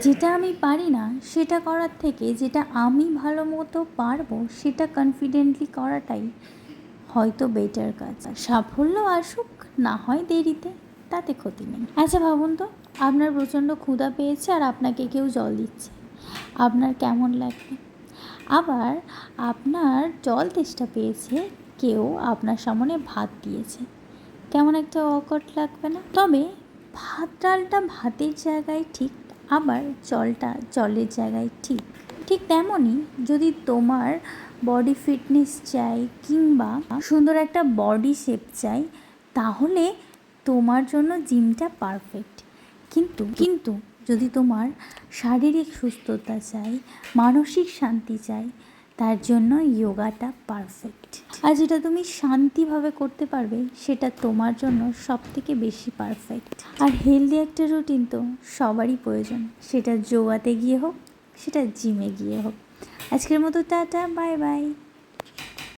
যেটা আমি পারি না সেটা করার থেকে যেটা আমি ভালো মতো পারবো সেটা কনফিডেন্টলি করাটাই হয়তো বেটার কাজ। সাফল্য আসুক না হয় দেরিতে, তাতে ক্ষতি নেই। আচ্ছা ভাবুন তো, আপনার প্রচণ্ড ক্ষুধা পেয়েছে আর আপনাকে কেউ জল দিচ্ছে, আপনার কেমন লাগবে? আবার আপনার জল তেষ্টা পেয়েছে, কেউ আপনার সামনে ভাত দিয়েছে, কেমন একটা অকওয়ার্ড লাগবে না? তবে ভাত ডালটা ভাতের জায়গায় ঠিক, আবার জলটা জলের জায়গায় ঠিক। ঠিক তেমনই যদি তোমার বডি ফিটনেস চাই কিংবা সুন্দর একটা বডি শেপ চাই, তাহলে তোমার জন্য জিমটা পারফেক্ট। কিন্তু যদি তোমার শারীরিক সুস্থতা চাই, মানসিক শান্তি চাই, তার জন্য যোগাটা পারফেক্ট। আর যেটা তুমি শান্তিভাবে করতে পারবে সেটা তোমার জন্য সবথেকে বেশি পারফেক্ট। আর হেলদি একটা রুটিন তো সবারই প্রয়োজন, সেটা যোগাতে গিয়ে হোক, সেটা জিমে গিয়ে হোক। আজকের মতো টাটা, বাই বাই।